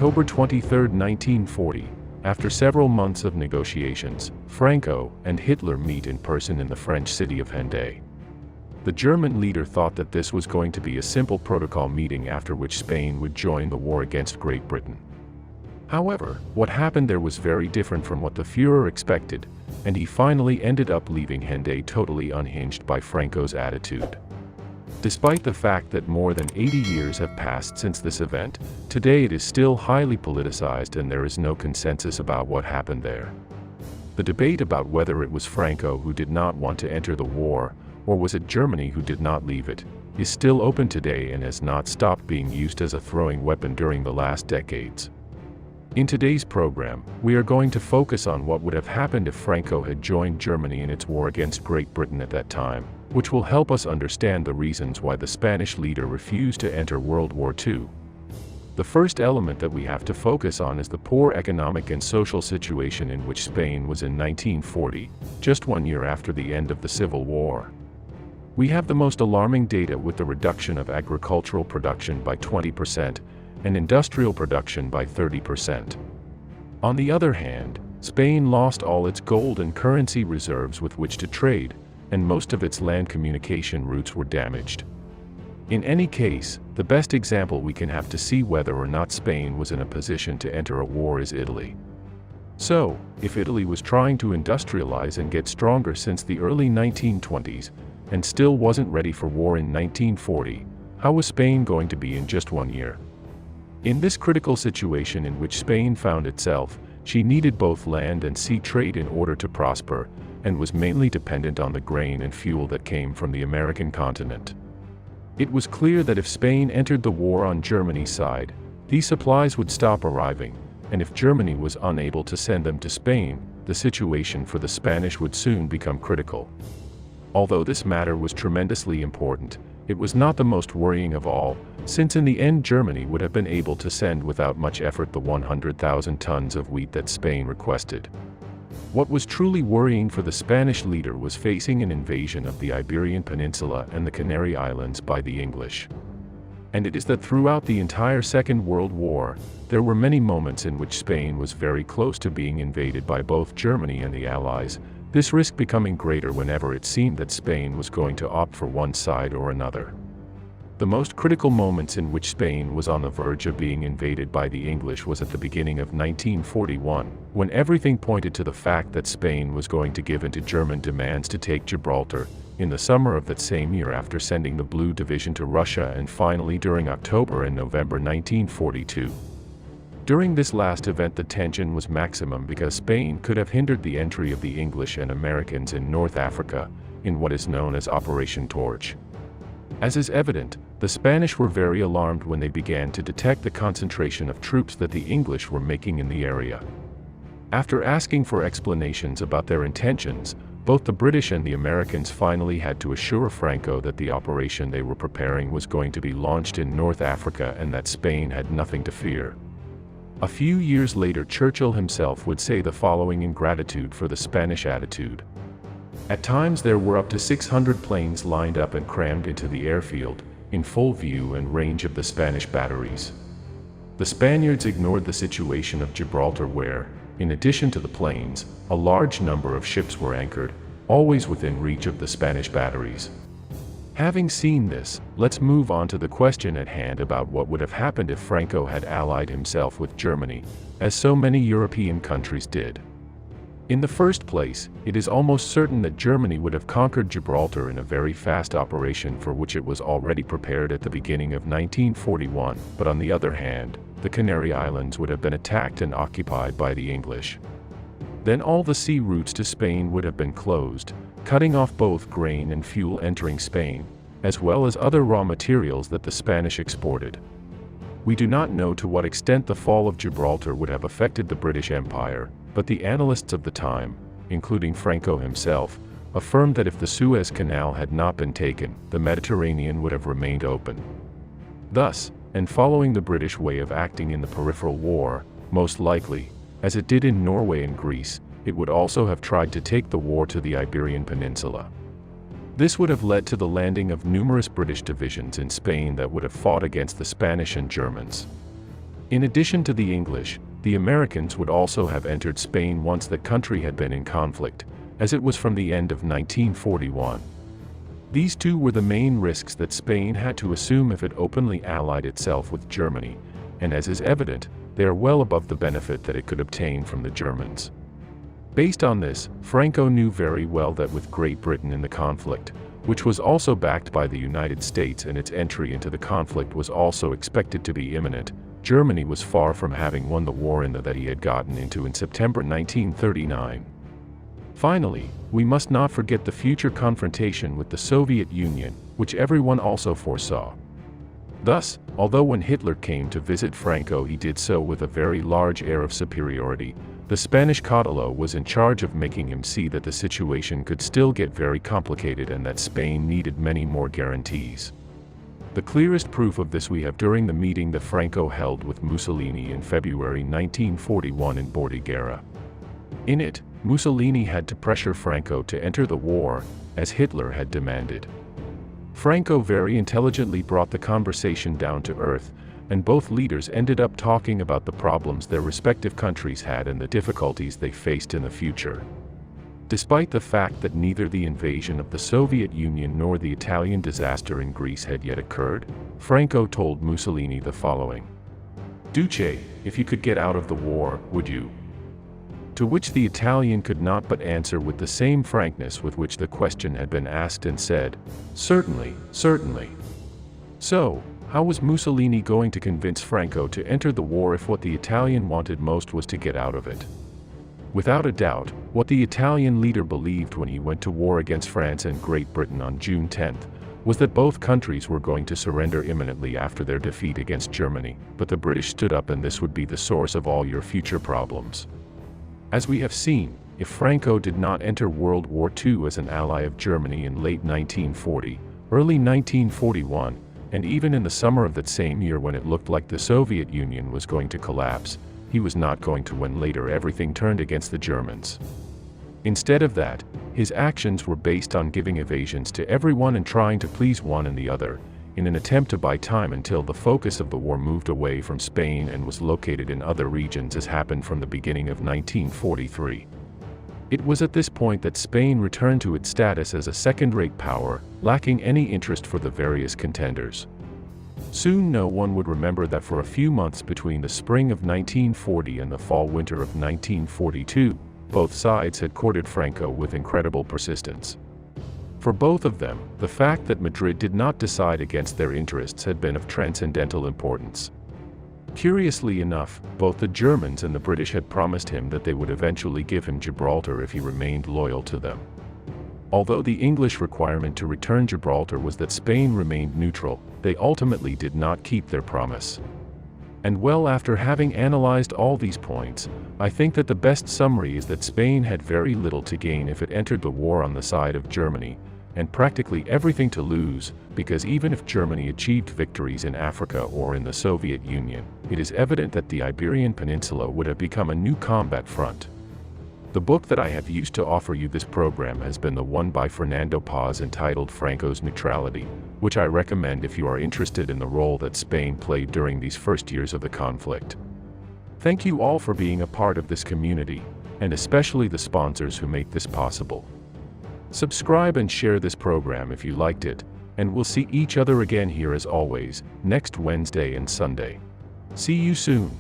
October 23, 1940, after several months of negotiations, Franco and Hitler meet in person in the French city of Hendaye. The German leader thought that this was going to be a simple protocol meeting after which Spain would join the war against Great Britain. However, what happened there was very different from what the Führer expected, and he finally ended up leaving Hendaye totally unhinged by Franco's attitude. Despite the fact that more than 80 years have passed since this event, today it is still highly politicized and there is no consensus about what happened there. The debate about whether it was Franco who did not want to enter the war, or was it Germany who did not leave it, is still open today and has not stopped being used as a throwing weapon during the last decades. In today's program, we are going to focus on what would have happened if Franco had joined Germany in its war against Great Britain at that time, which will help us understand the reasons why the Spanish leader refused to enter World War II. The first element that we have to focus on is the poor economic and social situation in which Spain was in 1940, just 1 year after the end of the Civil War. We have the most alarming data with the reduction of agricultural production by 20%, and industrial production by 30%. On the other hand, Spain lost all its gold and currency reserves with which to trade, and most of its land communication routes were damaged. In any case, the best example we can have to see whether or not Spain was in a position to enter a war is Italy. So, if Italy was trying to industrialize and get stronger since the early 1920s, and still wasn't ready for war in 1940, how was Spain going to be in just 1 year? In this critical situation in which Spain found itself, she needed both land and sea trade in order to prosper, and was mainly dependent on the grain and fuel that came from the American continent. It was clear that if Spain entered the war on Germany's side, these supplies would stop arriving, and if Germany was unable to send them to Spain, the situation for the Spanish would soon become critical. Although this matter was tremendously important, it was not the most worrying of all, since in the end Germany would have been able to send without much effort the 100,000 tons of wheat that Spain requested. What was truly worrying for the Spanish leader was facing an invasion of the Iberian Peninsula and the Canary Islands by the English. And it is that throughout the entire Second World War, there were many moments in which Spain was very close to being invaded by both Germany and the Allies, this risk becoming greater whenever it seemed that Spain was going to opt for one side or another. The most critical moments in which Spain was on the verge of being invaded by the English was at the beginning of 1941, when everything pointed to the fact that Spain was going to give in to German demands to take Gibraltar, in the summer of that same year after sending the Blue Division to Russia, and finally during October and November 1942. During this last event the tension was maximum because Spain could have hindered the entry of the English and Americans in North Africa, in what is known as Operation Torch. As is evident, the Spanish were very alarmed when they began to detect the concentration of troops that the English were making in the area. After asking for explanations about their intentions, both the British and the Americans finally had to assure Franco that the operation they were preparing was going to be launched in North Africa and that Spain had nothing to fear. A few years later Churchill himself would say the following in gratitude for the Spanish attitude. At times there were up to 600 planes lined up and crammed into the airfield, in full view and range of the Spanish batteries. The Spaniards ignored the situation of Gibraltar where, in addition to the planes, a large number of ships were anchored, always within reach of the Spanish batteries. Having seen this, let's move on to the question at hand about what would have happened if Franco had allied himself with Germany, as so many European countries did. In the first place, it is almost certain that Germany would have conquered Gibraltar in a very fast operation for which it was already prepared at the beginning of 1941, but on the other hand, the Canary Islands would have been attacked and occupied by the English. Then all the sea routes to Spain would have been closed, cutting off both grain and fuel entering Spain, as well as other raw materials that the Spanish exported. We do not know to what extent the fall of Gibraltar would have affected the British Empire, but the analysts of the time, including Franco himself, affirmed that if the Suez Canal had not been taken, the Mediterranean would have remained open. Thus, and following the British way of acting in the peripheral war, most likely, as it did in Norway and Greece, it would also have tried to take the war to the Iberian Peninsula. This would have led to the landing of numerous British divisions in Spain that would have fought against the Spanish and Germans. In addition to the English, the Americans would also have entered Spain once the country had been in conflict, as it was from the end of 1941. These two were the main risks that Spain had to assume if it openly allied itself with Germany, and as is evident, they are well above the benefit that it could obtain from the Germans. Based on this, Franco knew very well that with Great Britain in the conflict, which was also backed by the United States and its entry into the conflict was also expected to be imminent, Germany was far from having won the war that he had gotten into in September 1939. Finally, we must not forget the future confrontation with the Soviet Union, which everyone also foresaw. Thus, although when Hitler came to visit Franco he did so with a very large air of superiority, the Spanish caudillo was in charge of making him see that the situation could still get very complicated and that Spain needed many more guarantees. The clearest proof of this we have during the meeting that Franco held with Mussolini in February 1941 in Bordighera. In it, Mussolini had to pressure Franco to enter the war, as Hitler had demanded. Franco very intelligently brought the conversation down to earth, and both leaders ended up talking about the problems their respective countries had and the difficulties they faced in the future. Despite the fact that neither the invasion of the Soviet Union nor the Italian disaster in Greece had yet occurred, Franco told Mussolini the following: "Duce, if you could get out of the war, would you?" To which the Italian could not but answer with the same frankness with which the question had been asked and said, "Certainly, certainly." So, how was Mussolini going to convince Franco to enter the war if what the Italian wanted most was to get out of it? Without a doubt, what the Italian leader believed when he went to war against France and Great Britain on June 10 was that both countries were going to surrender imminently after their defeat against Germany, but the British stood up and this would be the source of all your future problems. As we have seen, if Franco did not enter World War II as an ally of Germany in late 1940, early 1941, and even in the summer of that same year when it looked like the Soviet Union was going to collapse, he was not going to when later everything turned against the Germans. Instead of that, his actions were based on giving evasions to everyone and trying to please one and the other, in an attempt to buy time until the focus of the war moved away from Spain and was located in other regions as happened from the beginning of 1943. It was at this point that Spain returned to its status as a second-rate power, lacking any interest for the various contenders. Soon no one would remember that for a few months between the spring of 1940 and the fall-winter of 1942, both sides had courted Franco with incredible persistence. For both of them, the fact that Madrid did not decide against their interests had been of transcendental importance. Curiously enough, both the Germans and the British had promised him that they would eventually give him Gibraltar if he remained loyal to them. Although the English requirement to return Gibraltar was that Spain remained neutral, they ultimately did not keep their promise. And well, after having analyzed all these points, I think that the best summary is that Spain had very little to gain if it entered the war on the side of Germany, and practically everything to lose, because even if Germany achieved victories in Africa or in the Soviet Union, it is evident that the Iberian Peninsula would have become a new combat front. The book that I have used to offer you this program has been the one by Fernando Paz entitled Franco's Neutrality, which I recommend if you are interested in the role that Spain played during these first years of the conflict. Thank you all for being a part of this community, and especially the sponsors who make this possible. Subscribe and share this program if you liked it, and we'll see each other again here as always, next Wednesday and Sunday. See you soon.